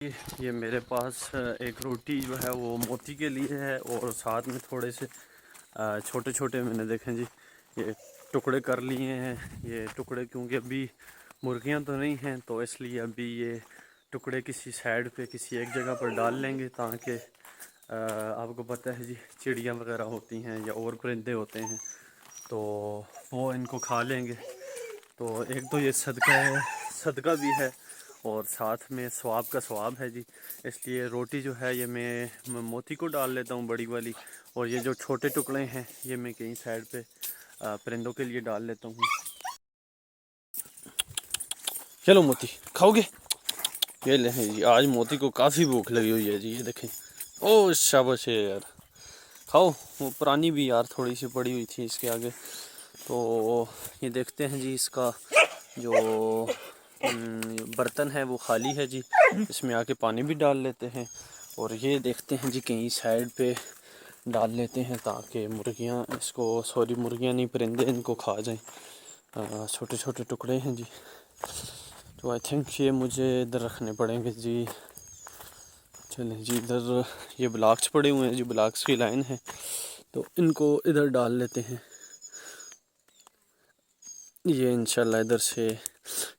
یہ میرے پاس ایک روٹی جو ہے وہ موتی کے لیے ہے، اور ساتھ میں تھوڑے سے چھوٹے چھوٹے میں نے دیکھیں جی یہ ٹکڑے کر لیے ہیں۔ یہ ٹکڑے کیونکہ ابھی مرغیاں تو نہیں ہیں، تو اس لیے ابھی یہ ٹکڑے کسی سائڈ پہ کسی ایک جگہ پر ڈال لیں گے، تاکہ آپ کو پتہ ہے جی چڑیاں وغیرہ ہوتی ہیں یا اور پرندے ہوتے ہیں تو وہ ان کو کھا لیں گے۔ تو ایک تو یہ صدقہ بھی ہے، اور ساتھ میں ثواب کا ثواب ہے جی۔ اس لیے روٹی جو ہے یہ میں موتی کو ڈال لیتا ہوں بڑی والی، اور یہ جو چھوٹے ٹکڑے ہیں یہ میں کہیں سائڈ پہ پرندوں کے لیے ڈال لیتا ہوں۔ چلو موتی کھاؤ گے؟ یہ لیں جی، آج موتی کو کافی بھوک لگی ہوئی ہے جی، یہ دیکھیں۔ او شاباش ہے یار، کھاؤ۔ وہ پرانی بھی یار تھوڑی سی پڑی ہوئی تھی اس کے آگے، تو یہ دیکھتے ہیں جی اس کا جو برتن ہے وہ خالی ہے جی، اس میں آ کے پانی بھی ڈال لیتے ہیں، اور یہ دیکھتے ہیں جی کہیں سائڈ پہ ڈال لیتے ہیں تاکہ مرغیاں مرغیاں نہیں، پرندے ان کو کھا جائیں۔ چھوٹے چھوٹے ٹکڑے ہیں جی، تو آئی تھنک یہ مجھے ادھر رکھنے پڑیں گے جی۔ چلیں جی، ادھر یہ بلاکس پڑے ہوئے ہیں جی، بلاکس کی لائن ہے، تو ان کو ادھر ڈال لیتے ہیں۔ یہ انشاءاللہ ادھر سے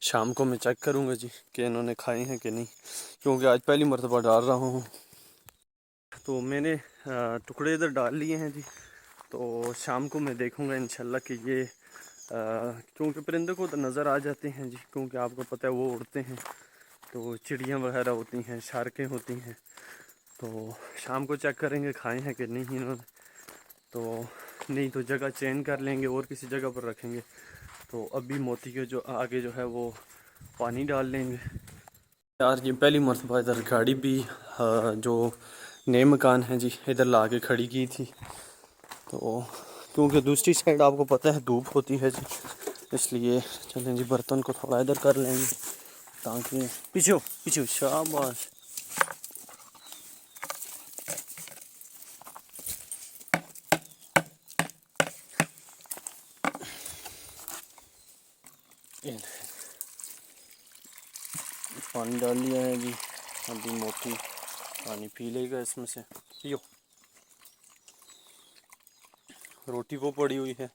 شام کو میں چیک کروں گا جی کہ انہوں نے کھائے ہیں کہ نہیں، کیونکہ آج پہلی مرتبہ ڈال رہا ہوں۔ تو میں نے ٹکڑے ادھر ڈال لیے ہیں جی، تو شام کو میں دیکھوں گا انشاءاللہ کہ یہ کیونکہ پرندوں کو تو نظر آ جاتے ہیں جی، کیونکہ آپ کو پتہ ہے وہ اڑتے ہیں، تو چڑیاں وغیرہ ہوتی ہیں، شارکیں ہوتی ہیں، تو شام کو چیک کریں گے کھائے ہیں کہ نہیں انہوں نے، تو نہیں تو جگہ چینج کر لیں گے اور کسی جگہ پر رکھیں گے۔ تو ابھی موتی کے جو آگے جو ہے وہ پانی ڈال لیں گے۔ یار یہ پہلی مرتبہ ادھر گاڑی بھی جو نئے مکان ہے جی ادھر لا کے کھڑی کی تھی، تو کیونکہ دوسری سائڈ آپ کو پتہ ہے دھوپ ہوتی ہے جی، اس لیے چلیں جی برتن کو تھوڑا ادھر کر لیں گے تاکہ پیچھے شاباش۔ پانی ڈال لیا ہے جی، ابھی موتی پانی پی لے گا اس میں سے۔ پیو، روٹی وہ پڑی ہوئی ہے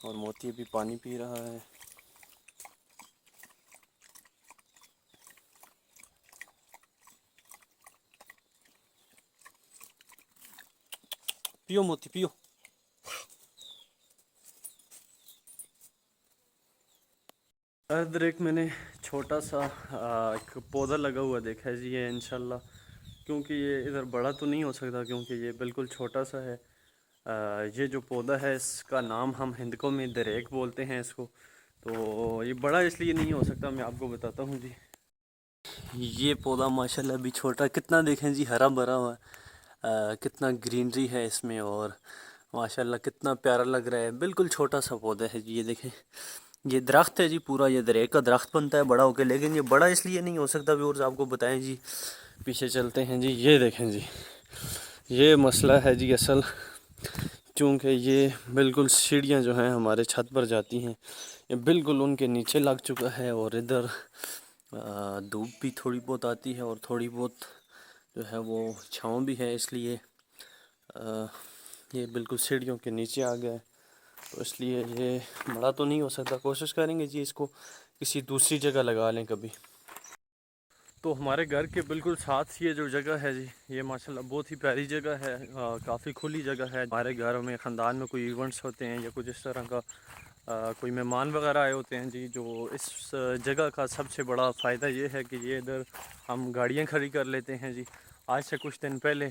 اور موتی ابھی پانی پی رہا ہے۔ پیو موتی پیو۔ ادھر ایک میں نے چھوٹا سا ایک پودا لگا ہوا دیکھا ہے جی، یہ انشاءاللہ کیونکہ یہ ادھر بڑا تو نہیں ہو سکتا کیونکہ یہ بالکل چھوٹا سا ہے۔ یہ جو پودا ہے اس کا نام ہم ہندکوں میں دریک بولتے ہیں اس کو، تو یہ بڑا اس لیے نہیں ہو سکتا، میں آپ کو بتاتا ہوں جی۔ یہ پودا ماشاءاللہ ابھی چھوٹا، کتنا دیکھیں جی ہرا بھرا ہوا ہے، کتنا گرینری ہے اس میں، اور ماشاءاللہ کتنا پیارا لگ رہا ہے۔ بالکل چھوٹا سا پودا ہے جی، یہ دیکھیں یہ درخت ہے جی، پورا یہ دریک کا درخت بنتا ہے بڑا ہو کے، لیکن یہ بڑا اس لیے نہیں ہو سکتا ویورز، آپ کو بتائیں جی۔ پیچھے چلتے ہیں جی، یہ دیکھیں جی یہ مسئلہ ہے جی اصل، چونکہ یہ بالکل سیڑھیاں جو ہیں ہمارے چھت پر جاتی ہیں، یہ بالکل ان کے نیچے لگ چکا ہے، اور ادھر دھوپ بھی تھوڑی بہت آتی ہے اور تھوڑی بہت جو ہے وہ چھاؤں بھی ہے، اس لیے یہ بالکل سیڑھیوں کے نیچے آ گیا ہے، تو اس لیے یہ بڑا تو نہیں ہو سکتا۔ کوشش کریں گے جی اس کو کسی دوسری جگہ لگا لیں کبھی۔ تو ہمارے گھر کے بالکل ساتھ یہ جو جگہ ہے جی، یہ ماشاءاللہ بہت ہی پیاری جگہ ہے، کافی کھلی جگہ ہے۔ ہمارے گھروں میں خاندان میں کوئی ایونٹس ہوتے ہیں یا کچھ اس طرح کا کوئی مہمان وغیرہ آئے ہوتے ہیں جی، جو اس جگہ کا سب سے بڑا فائدہ یہ ہے کہ یہ ادھر ہم گاڑیاں کھڑی کر لیتے ہیں جی۔ آج سے کچھ دن پہلے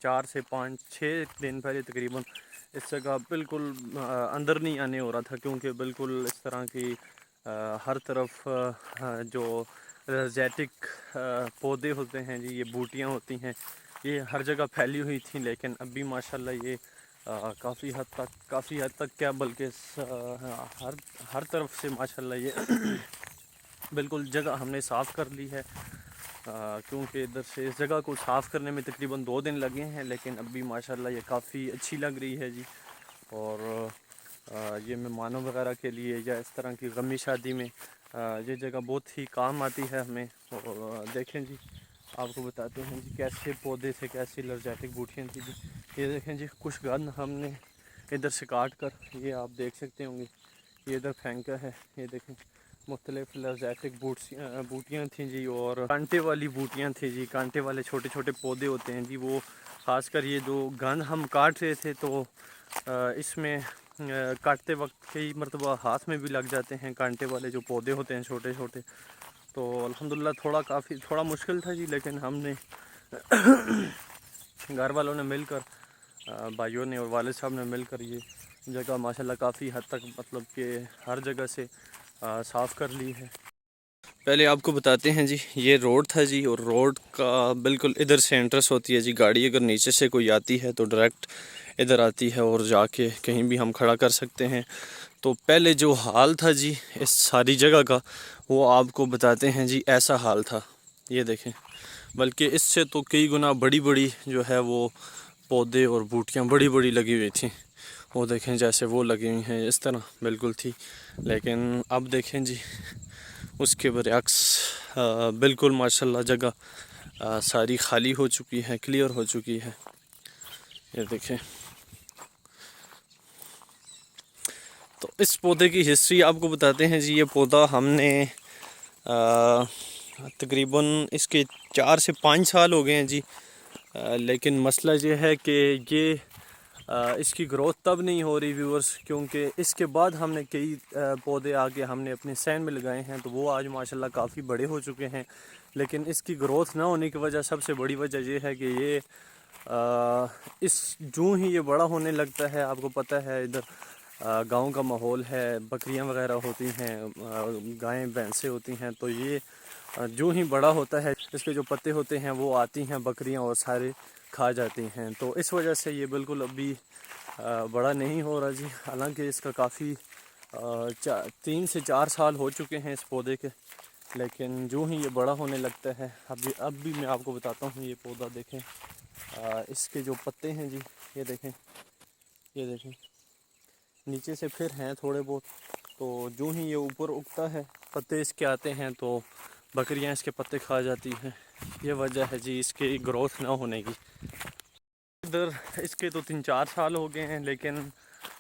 4 سے 6 دن پہلے تقریباً اس جگہ بالکل اندر نہیں آنے ہو رہا تھا، کیونکہ بالکل اس طرح کی ہر طرف جو زیٹک پودے ہوتے ہیں جی، یہ بوٹیاں ہوتی ہیں، یہ ہر جگہ پھیلی ہوئی تھیں، لیکن ابھی ماشاءاللہ یہ کافی حد تک کیا بلکہ ہر طرف سے ماشاءاللہ یہ بالکل جگہ ہم نے صاف کر لی ہے، کیونکہ ادھر سے اس جگہ کو صاف کرنے میں تقریباً 2 دن لگے ہیں، لیکن ابھی ماشاءاللہ یہ کافی اچھی لگ رہی ہے جی۔ اور یہ مہمانوں وغیرہ کے لیے یا اس طرح کی غمی شادی میں یہ جگہ بہت ہی کام آتی ہے ہمیں۔ اور دیکھیں جی آپ کو بتاتے ہیں جی کیسے پودے تھے، کیسی الرجیٹک بوٹیاں تھیں جی. یہ دیکھیں جی کچھ گند ہم نے ادھر سے کاٹ کر یہ آپ دیکھ سکتے ہوں گے یہ ادھر پھینکا ہے. یہ دیکھیں مختلف الرجیٹک بوٹیاں تھیں جی، اور کانٹے والی بوٹیاں تھیں جی. کانٹے والے چھوٹے چھوٹے پودے ہوتے ہیں جی، وہ خاص کر یہ جو گند ہم کاٹ رہے تھے تو اس میں کاٹتے وقت کئی مرتبہ ہاتھ میں بھی لگ جاتے ہیں کانٹے والے جو پودے ہوتے ہیں چھوٹے چھوٹے. تو الحمدللہ تھوڑا مشکل تھا جی، لیکن ہم نے گھر والوں نے مل کر، بھائیوں نے اور والد صاحب نے مل کر یہ جگہ ماشاءاللہ کافی حد تک مطلب کہ ہر جگہ سے صاف کر لی ہے. پہلے آپ کو بتاتے ہیں جی یہ روڈ تھا جی، اور روڈ کا بالکل ادھر سے انٹرس ہوتی ہے جی. گاڑی اگر نیچے سے کوئی آتی ہے تو ڈائریکٹ ادھر آتی ہے اور جا کے کہیں بھی ہم کھڑا کر سکتے ہیں. تو پہلے جو حال تھا جی اس ساری جگہ کا، وہ آپ کو بتاتے ہیں جی ایسا حال تھا. یہ دیکھیں بلکہ اس سے تو کئی گنا بڑی بڑی جو ہے وہ پودے اور بوٹیاں بڑی بڑی لگی ہوئی تھیں. وہ دیکھیں جیسے وہ لگی ہوئی ہیں اس طرح بالکل تھی. لیکن اب دیکھیں جی اس کے برعکس بالکل ماشاءاللہ جگہ ساری خالی ہو چکی ہے، کلیئر ہو چکی ہے. یہ دیکھیں تو اس پودے کی ہسٹری آپ کو بتاتے ہیں جی. یہ پودا ہم نے تقریباً اس کے 4 سے 5 سال ہو گئے ہیں جی. لیکن مسئلہ یہ ہے کہ یہ اس کی گروتھ تب نہیں ہو رہی ویورز، کیونکہ اس کے بعد ہم نے کئی پودے آگے ہم نے اپنے سین میں لگائے ہیں تو وہ آج ماشاءاللہ کافی بڑے ہو چکے ہیں. لیکن اس کی گروتھ نہ ہونے کی وجہ، سب سے بڑی وجہ یہ ہے کہ یہ جو ہی یہ بڑا ہونے لگتا ہے، آپ کو پتہ ہے ادھر گاؤں کا ماحول ہے، بکریاں وغیرہ ہوتی ہیں، گائیں بھینسیں ہوتی ہیں، تو یہ جو ہی بڑا ہوتا ہے اس کے جو پتے ہوتے ہیں وہ آتی ہیں بکریاں اور سارے کھا جاتی ہیں. تو اس وجہ سے یہ بالکل ابھی بڑا نہیں ہو رہا جی. حالانکہ اس کا کافی 3 سے 4 سال ہو چکے ہیں اس پودے کے، لیکن جو ہی یہ بڑا ہونے لگتا ہے اب بھی میں آپ کو بتاتا ہوں. یہ پودا دیکھیں اس کے جو پتے ہیں جی، یہ دیکھیں نیچے سے پھر ہیں تھوڑے بہت. تو جو ہی یہ اوپر اگتا ہے پتے اس کے آتے ہیں تو بکریاں اس کے پتے کھا جاتی ہیں. یہ وجہ ہے جی اس کی گروتھ نہ ہونے کی. ادھر اس کے تو 3-4 سال ہو گئے ہیں، لیکن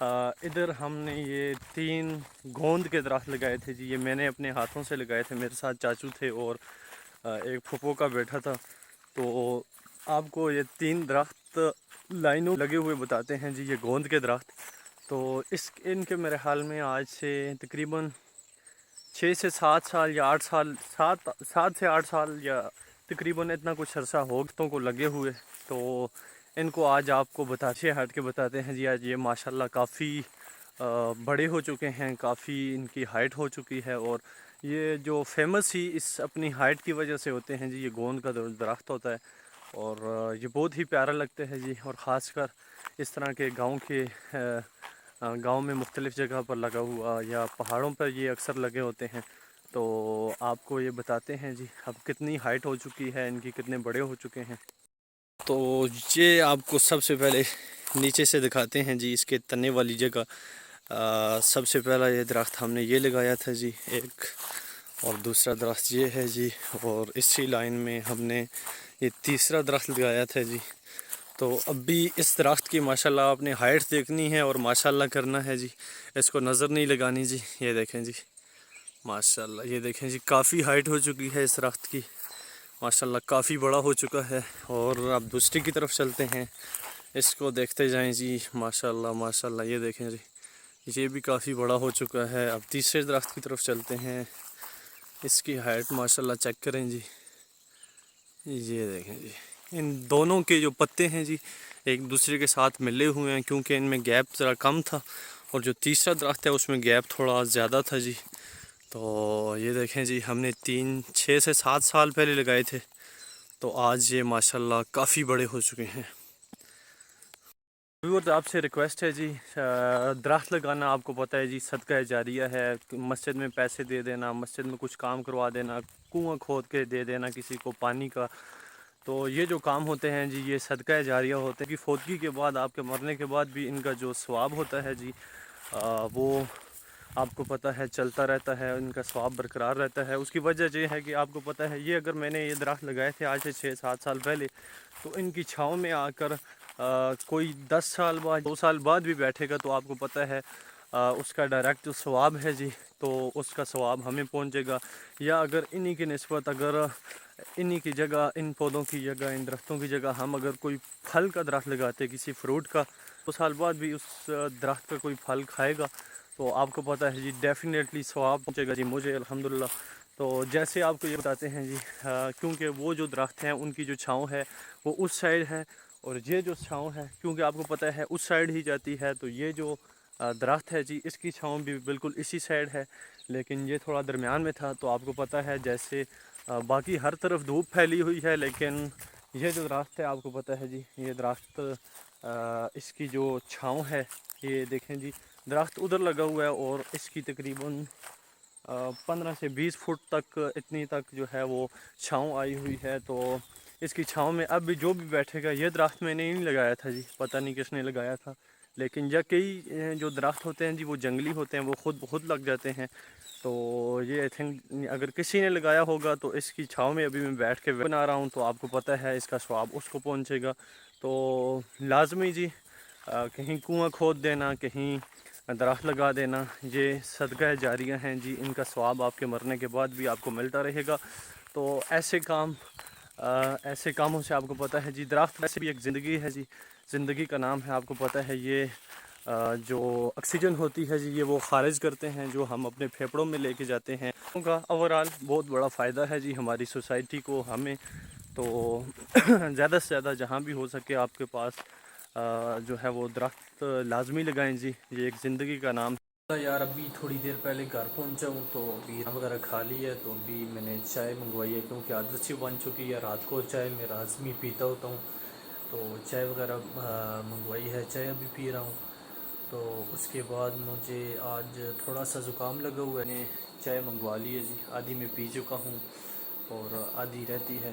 ادھر ہم نے یہ 3 گوند کے درخت لگائے تھے جی. یہ میں نے اپنے ہاتھوں سے لگائے تھے، میرے ساتھ چاچو تھے اور ایک پھپھو کا بیٹا تھا. تو آپ کو یہ 3 درخت لائنوں لگے ہوئے بتاتے ہیں جی، یہ گوند کے درخت. تو ان کے میرے حال میں آج سے تقریباً 6 سے 7 سال یا 8 سال، 7 سے 8 سال یا تقریباً اتنا کچھ عرصہ ہوگتوں کو لگے ہوئے. تو ان کو آج آپ کو ہٹ کے بتاتے ہیں جی آج یہ ماشاءاللہ کافی بڑے ہو چکے ہیں، کافی ان کی ہائٹ ہو چکی ہے. اور یہ جو فیمس ہی اس اپنی ہائٹ کی وجہ سے ہوتے ہیں جی. یہ گوند کا درخت ہوتا ہے اور یہ بہت ہی پیارا لگتا ہے جی. اور خاص کر اس طرح کے گاؤں میں مختلف جگہ پر لگا ہوا یا پہاڑوں پر یہ اکثر لگے ہوتے ہیں. تو آپ کو یہ بتاتے ہیں جی اب کتنی ہائٹ ہو چکی ہے ان کی، کتنے بڑے ہو چکے ہیں. تو یہ آپ کو سب سے پہلے نیچے سے دکھاتے ہیں جی اس کے تنے والی جگہ. سب سے پہلا یہ درخت ہم نے یہ لگایا تھا جی ایک، اور دوسرا درخت یہ ہے جی، اور اسی لائن میں ہم نے یہ تیسرا درخت لگایا تھا جی. تو اب بھی اس درخت کی ماشاءاللہ آپ نے ہائٹ دیکھنی ہے اور ماشاءاللہ کرنا ہے جی. اس کو نظر نہیں لگانی جی. یہ دیکھیں جی ماشاءاللہ، یہ دیکھیں جی کافی ہائٹ ہو چکی ہے اس درخت کی ماشاءاللہ، کافی بڑا ہو چکا ہے. اور اب دوسری کی طرف چلتے ہیں، اس کو دیکھتے جائیں جی. ماشاءاللہ ماشاءاللہ یہ دیکھیں جی یہ بھی کافی بڑا ہو چکا ہے. اب تیسرے درخت کی طرف چلتے ہیں، اس کی ہائٹ ماشاءاللہ چیک کریں جی. یہ دیکھیں جی ان دونوں کے جو پتے ہیں جی ایک دوسرے کے ساتھ ملے ہوئے ہیں، کیونکہ ان میں گیپ ذرا کم تھا، اور جو تیسرا درخت ہے اس میں گیپ تھوڑا زیادہ تھا جی. تو یہ دیکھیں جی ہم نے 6 سے 7 سال پہلے لگائے تھے، تو آج یہ ماشاءاللہ کافی بڑے ہو چکے ہیں. ویورز آپ سے ریکویسٹ ہے جی، درخت لگانا آپ کو پتہ ہے جی صدقہ جاریہ ہے. مسجد میں پیسے دے دینا، مسجد میں کچھ کام کروا دینا، کنواں کھود کے دے دینا کسی کو پانی کا، تو یہ جو کام ہوتے ہیں جی یہ صدقہ جاریہ ہوتے ہیں کہ فوتگی کے بعد، آپ کے مرنے کے بعد بھی ان کا جو ثواب ہوتا ہے جی وہ آپ کو پتہ ہے چلتا رہتا ہے، ان کا ثواب برقرار رہتا ہے۔ اس کی وجہ یہ ہے کہ آپ کو پتہ ہے یہ اگر میں نے یہ درخت لگائے تھے آج سے 6-7 سال پہلے، تو ان کی چھاؤں میں آ کر کوئی 10 سال بعد 2 سال بعد بھی بیٹھے گا تو آپ کو پتہ ہے اس کا ڈائریکٹ جو ثواب ہے جی، تو اس کا ثواب ہمیں پہنچے گا۔ یا اگر انہی کی نسبت، اگر انہی کی جگہ، ان پودوں کی جگہ، ان درختوں کی جگہ ہم اگر کوئی پھل کا درخت لگاتے کسی فروٹ کا، 2 سال بعد بھی اس درخت کا کوئی پھل کھائے گا تو آپ کو پتہ ہے جی ڈیفینیٹلی ثواب پہنچے گا جی مجھے الحمدللہ۔ تو جیسے آپ کو یہ بتاتے ہیں جی، کیونکہ وہ جو درخت ہیں ان کی جو چھاؤں ہے وہ اس سائڈ ہے، اور یہ جو چھاؤں ہے کیونکہ آپ کو پتہ ہے اس سائڈ ہی جاتی ہے، تو یہ جو درخت ہے جی اس کی چھاؤں بھی بالکل اسی سائڈ ہے، لیکن یہ تھوڑا درمیان میں تھا۔ تو آپ کو پتہ ہے جیسے باقی ہر طرف دھوپ پھیلی ہوئی ہے، لیکن یہ جو درخت ہے آپ کو پتہ ہے جی یہ درخت اس کی جو چھاؤں ہے، یہ دیکھیں جی درخت ادھر لگا ہوا ہے اور اس کی تقریباً 15 سے 20 فٹ تک اتنی تک جو ہے وہ چھاؤں آئی ہوئی ہے۔ تو اس کی چھاؤں میں اب بھی جو بھی بیٹھے گا، یہ درخت میں نے نہیں لگایا تھا جی، پتہ نہیں کس نے لگایا تھا، لیکن یا کئی جو درخت ہوتے ہیں جی وہ جنگلی ہوتے ہیں، وہ خود لگ جاتے ہیں۔ تو یہ آئی تھنک اگر کسی نے لگایا ہوگا تو اس کی چھاؤں میں ابھی میں بیٹھ کے بنا رہا ہوں، تو آپ کو پتہ ہے اس کا ثواب اس کو پہنچے گا۔ تو لازمی جی کہیں کنواں کھود دینا، کہیں درخت لگا دینا، یہ صدقہ جاریہ ہیں جی، ان کا ثواب آپ کے مرنے کے بعد بھی آپ کو ملتا رہے گا۔ تو ایسے کاموں سے آپ کو پتہ ہے جی درخت ویسے بھی ایک زندگی ہے جی، زندگی کا نام ہے، آپ کو پتہ ہے یہ جو آکسیجن ہوتی ہے جی یہ وہ خارج کرتے ہیں جو ہم اپنے پھیپھڑوں میں لے کے جاتے ہیں۔ ان کا اوورآل بہت بڑا فائدہ ہے جی ہماری سوسائٹی کو، ہمیں۔ تو زیادہ سے زیادہ جہاں بھی ہو سکے آپ کے پاس جو ہے وہ درخت لازمی لگائیں جی، یہ ایک زندگی کا نام ہے۔ یار ابھی تھوڑی دیر پہلے گھر پہنچا ہوں تو ابھی وغیرہ کھا لی ہے، تو ابھی میں نے چائے منگوائی ہے کیونکہ عادت سی بن چکی ہے، رات کو چائے میں لازمی پیتا ہوتا ہوں، تو چائے وغیرہ منگوائی ہے، چائے ابھی پی رہا ہوں۔ تو اس کے بعد مجھے آج تھوڑا سا زکام لگا ہوا ہے، میں نے چائے منگوا لی ہے جی، آدھی میں پی چکا ہوں اور آدھی رہتی ہے۔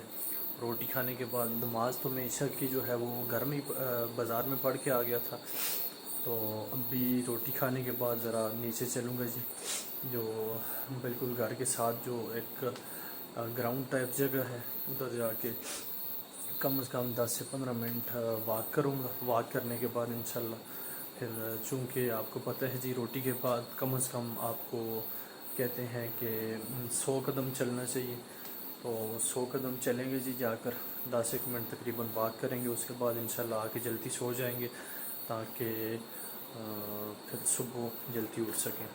روٹی کھانے کے بعد نماز تو میں عشاء کی جو ہے وہ گھر میں بازار میں پڑھ کے آ گیا تھا، تو ابھی روٹی کھانے کے بعد ذرا نیچے چلوں گا جی، جو بالکل گھر کے ساتھ جو ایک گراؤنڈ ٹائپ جگہ ہے، ادھر جا کے کم از کم 10 سے 15 منٹ واک کروں گا۔ واک کرنے کے بعد انشاءاللہ پھر چونکہ آپ کو پتہ ہے جی روٹی کے بعد کم از کم آپ کو کہتے ہیں کہ 100 قدم چلنا چاہیے، تو 100 قدم چلیں گے جی جا کر، 10 ایک منٹ تقریباً واک کریں گے، اس کے بعد انشاءاللہ آ کے جلدی سو جائیں گے تاکہ پھر صبح جلدی اٹھ سکیں۔